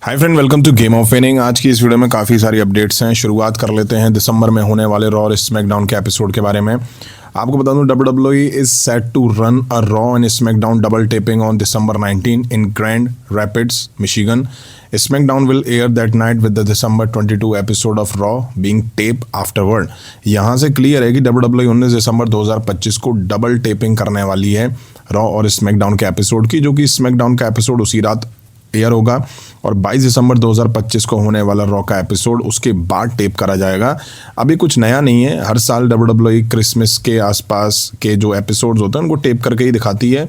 Hi friend, welcome to game of winning. आज की इस वीडियो में काफ़ी सारी अपडेट्स हैं। शुरुआत कर लेते हैं दिसंबर में होने वाले रॉ और स्मैकडाउन के एपिसोड के बारे में। आपको बता दूं, WWE is set to run a Raw and SmackDown double taping on December 19 in Grand Rapids, Michigan. SmackDown will air that night with the December 22 episode of Raw being taped afterward. यहाँ से clear है कि WWE 19 दिसंबर 2025 को double tapping करने वाली है raw और SmackDown के एपिसोड की, जो कि स्मैकडाउन का एपिसोड उसी रात एयर होगा और 22 दिसंबर 2025 को होने वाला रॉ का एपिसोड उसके बाद टेप करा जाएगा। अभी कुछ नया नहीं है। हर साल WWE क्रिसमस के आसपास के जो एपिसोड्स होते हैं उनको टेप करके ही दिखाती है,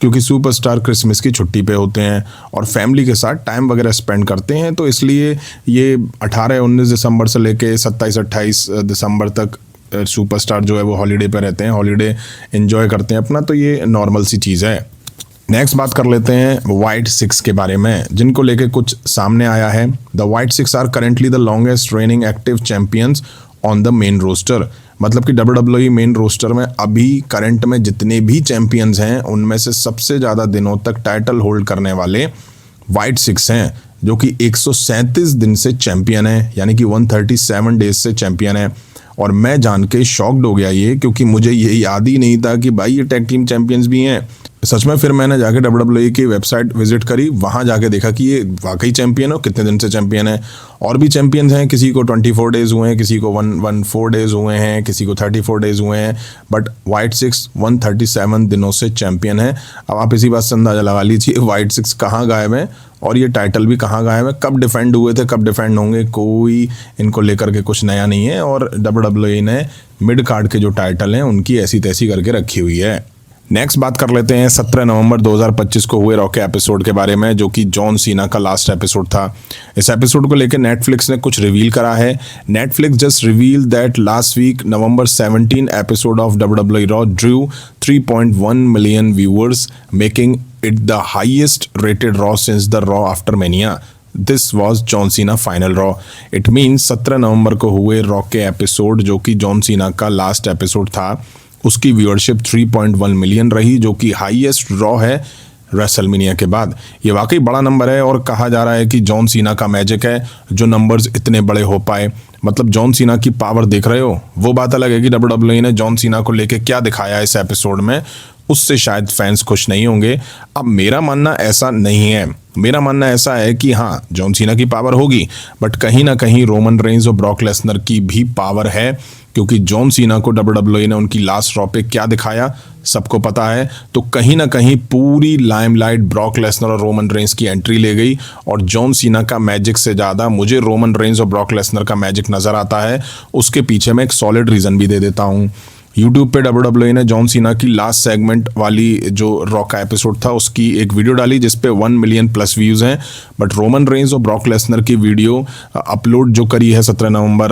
क्योंकि सुपरस्टार क्रिसमस की छुट्टी पे होते हैं और फैमिली के साथ टाइम वगैरह स्पेंड करते हैं। तो इसलिए ये 18-19 दिसंबर से लेके 27-28 दिसंबर तक सुपरस्टार जो है वो हॉलीडे पे रहते हैं, हॉलीडे एंजॉय करते हैं अपना। तो ये नॉर्मल सी चीज़ है। नेक्स्ट बात कर लेते हैं व्हाइट सिक्स के बारे में, जिनको लेके कुछ सामने आया है। The Wyatt Sicks are currently the longest reigning active champions on the main roster. मतलब कि WWE मेन रोस्टर में अभी करंट में जितने भी चैंपियंस हैं उनमें से सबसे ज़्यादा दिनों तक टाइटल होल्ड करने वाले व्हाइट सिक्स हैं, जो कि 137 दिन से चैंपियन है, यानी कि 137 डेज से चैंपियन है। और मैं जान के शॉक्ड हो गया ये, क्योंकि मुझे ये याद ही नहीं था कि भाई ये टैग टीम चैंपियंस भी हैं सच में। फिर मैंने जाके WWE की वेबसाइट विजिट करी, वहाँ जाके देखा कि ये वाकई चैंपियन है, कितने दिन से चैंपियन है। और भी चैंपियंस हैं, किसी को 24 डेज हुए हैं, किसी को 114 डेज हुए हैं, किसी को 34 डेज हुए हैं, बट व्हाइट सिक्स 137 दिनों से चैंपियन है। अब आप इसी बात से अंदाजा लगा लीजिए व्हाइट सिक्स कहाँ गायब है और ये टाइटल भी कहाँ गायब है, कब डिफेंड हुए थे, कब डिफेंड होंगे, कोई इनको लेकर के कुछ नया नहीं है। और WWE ने मिड कार्ड के जो टाइटल हैं उनकी ऐसी तैसी करके रखी हुई है। नेक्स्ट बात कर लेते हैं 17 नवंबर 2025 को हुए रॉ के एपिसोड के बारे में, जो कि जॉन सीना का लास्ट एपिसोड था। इस एपिसोड को लेकर नेटफ्लिक्स ने कुछ रिवील करा है। Netflix just reveal that last week November 17 episode of WWE Raw drew 3.1 million viewers, making it the highest rated Raw since the Raw after Mania. This was John Cena final Raw. It means 17 नवंबर को हुए raw के episode, जो कि John Cena का last episode था, उसकी viewership 3.1 million रही, जो कि हाईएस्ट रॉ है रेसलमेनिया के बाद। ये वाकई बड़ा नंबर है और कहा जा रहा है कि जॉन सीना का मैजिक है जो नंबर्स इतने बड़े हो पाए। मतलब जॉन सीना की पावर देख रहे हो। वो बात अलग है कि WWE ने जॉन सीना को लेके क्या दिखाया इस एपिसोड में, उससे शायद फैंस खुश नहीं होंगे। अब मेरा मानना ऐसा नहीं है। मेरा मानना ऐसा है कि हाँ, जॉन सीना की पावर होगी, बट कहीं ना कहीं रोमन रेंज और ब्रॉक लेसनर की भी पावर है, क्योंकि जॉन सीना को WWE ने उनकी लास्ट रॉ पे क्या दिखाया सबको पता है। तो कहीं ना कहीं पूरी लाइमलाइट ब्रॉक लेसनर और रोमन रेंज की एंट्री ले गई, और जॉन सीना का मैजिक से ज़्यादा मुझे रोमन रेंज और ब्रॉक लेसनर का मैजिक नज़र आता है। उसके पीछे मैं एक सॉलिड रीज़न भी दे देता हूँ। यूट्यूब पे WWE ने जॉन सीना की लास्ट सेगमेंट वाली जो रॉ का एपिसोड था उसकी एक वीडियो डाली जिसपे 1 मिलियन प्लस व्यूज़ हैं, बट रोमन रेंज और ब्रॉक लेसनर की वीडियो अपलोड जो करी है 17 नवंबर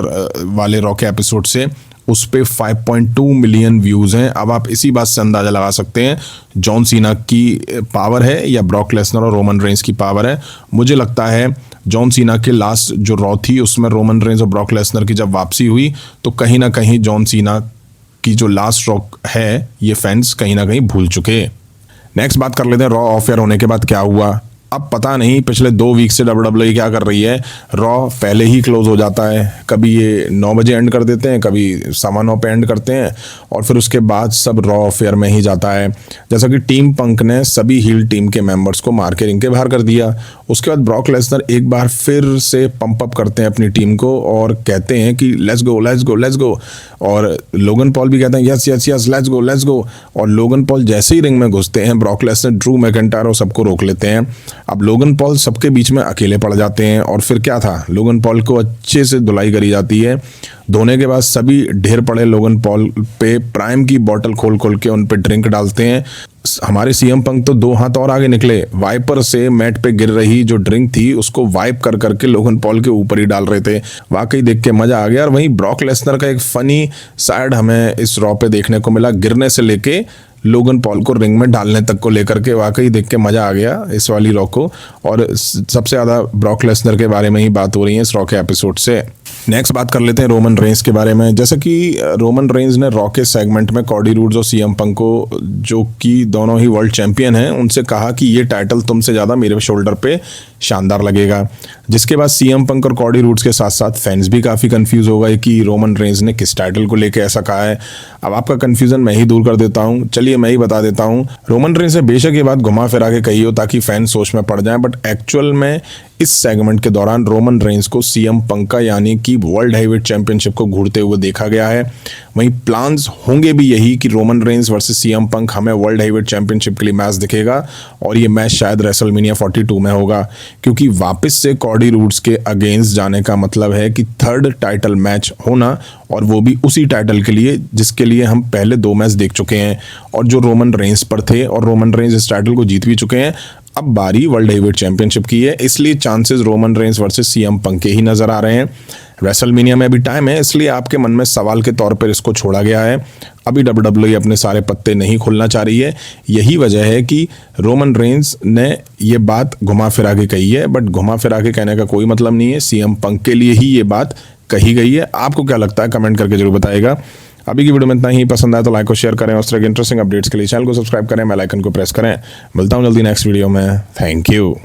वाले रॉ के एपिसोड से, उस पे 5.2 मिलियन व्यूज़ हैं। अब आप इसी बात से अंदाज़ा लगा सकते हैं जॉन सीना की पावर है या ब्रॉक लेसनर और रोमन रेंज की पावर है। मुझे लगता है जॉन सीना के लास्ट जो रॉ थी उसमें रोमन रेंज और ब्रॉक लेसनर की जब वापसी हुई तो कहीं ना कहीं जॉन सीना की जो लास्ट रॉ है ये फैंस कहीं ना कहीं भूल चुके। नेक्स्ट बात कर लेते हैं रॉ ऑफ एयर होने के बाद क्या हुआ। अब पता नहीं पिछले 2 वीक से WWE क्या कर रही है। रॉ पहले ही क्लोज हो जाता है, कभी ये 9 बजे एंड कर देते हैं, कभी 9:15 पे एंड करते हैं, और फिर उसके बाद सब रॉ अफेयर में ही जाता है। जैसा कि टीम पंक ने सभी हील टीम के मेंबर्स को मार के रिंग के बाहर कर दिया। उसके बाद ब्रॉक लेसनर एक बार फिर से पंप अप करते हैं अपनी टीम को और कहते हैं कि let's go let's go let's go, और लोगन पॉल भी कहते हैं yes yes yes let's go let's go. और लोगन पॉल जैसे ही रिंग में घुसते हैं ब्रॉक लेसनर, ड्रू मैकिंटायर और सबको रोक लेते हैं। अब लोगन पॉल सबके बीच में अकेले पड़ जाते हैं, और फिर क्या था, लोगन पॉल को अच्छे से धुलाई करी जाती है। धोने के बाद सभी ढेर पड़े लोगन पॉल पे प्राइम की बोतल खोल खोल के उन पे ड्रिंक डालते हैं। हमारे सीएम पंक तो 2 हाथ और आगे निकले, वाइपर से मैट पे गिर रही जो ड्रिंक थी उसको वाइप कर करके लोगन पॉल के ऊपर ही डाल रहे थे। वाकई देख के मजा आ गया। और वहीं ब्रॉक लेसनर का एक फनी साइड हमें इस रॉ पे देखने को मिला, गिरने से लेके लोगन पॉल को रिंग में डालने तक को लेकर के। वाकई देख के मजा आ गया इस वाली रॉ को, और सबसे ज़्यादा ब्रॉक लेसनर के बारे में ही बात हो रही है इस रॉ के एपिसोड से। नेक्स्ट बात कर लेते हैं रोमन रेंज के बारे में। जैसे कि रोमन रेंज ने रॉ के सेगमेंट में कॉडी रूड्स और सीएम पंक को, जो कि दोनों ही वर्ल्ड चैंपियन हैं, उनसे कहा कि ये टाइटल तुमसे ज़्यादा मेरे शोल्डर पे शानदार लगेगा। जिसके बाद सीएम पंक और कॉडी रूड्स के साथ साथ फैंस भी काफ़ी कंफ्यूज हो गए कि रोमन रेंज ने किस टाइटल को लेके ऐसा कहा है। अब आपका कंफ्यूजन मैं ही दूर कर देता हूँ, चलिए मैं ही बता देता हूँ। रोमन रेंज ने बेशक ये बात घुमा फिरा के कही हो ताकि फैन सोच में पड़ जाए, बट एक्चुअल में इस सेगमेंट के दौरान रोमन रेंज को सीएम पंक का यानी कि वर्ल्ड हैवीवेट चैंपियनशिप को घूरते हुए देखा गया है। वहीं प्लान्स होंगे भी यही कि Roman Reigns versus CM Punk हमें वर्ल्ड हैवीवेट चैंपियनशिप के लिए मैच दिखेगा और ये मैच शायद रेसलमेनिया 42 में होगा, क्योंकि वापस से कॉडी रूड्स के अगेंस्ट जाने का मतलब है कि थर्ड टाइटल मैच होना, और वो भी उसी टाइटल के लिए जिसके लिए हम पहले 2 मैच देख चुके हैं और जो रोमन रेंज पर थे, और रोमन रेंज इस टाइटल को जीत भी चुके हैं। अब बारी वर्ल्ड हैवीवेट चैंपियनशिप की है, इसलिए chances Roman Reigns versus CM Punk के ही नजर आ रहे हैं। रेसलमेनिया में अभी टाइम है, इसलिए आपके मन में सवाल के तौर पर इसको छोड़ा गया है। अभी WWE अपने सारे पत्ते नहीं खोलना चाह रही है। यही वजह है कि रोमन रेंज ने ये बात घुमा फिरा के कही है, बट घुमा फिरा के कहने का कोई मतलब नहीं है। सीएम पंक के लिए ही ये बात कही गई है। आपको क्या लगता है कमेंट करके जरूर बताइएगा। अभी की वीडियो में इतना ही। पसंद आए तो लाइक और शेयर करें। उस तरह के इंटरेस्टिंग अपडेट्स के लिए चैनल को सब्सक्राइब करें, बेल आइकन को प्रेस करें। मिलता हूं जल्दी नेक्स्ट वीडियो में। Thank you.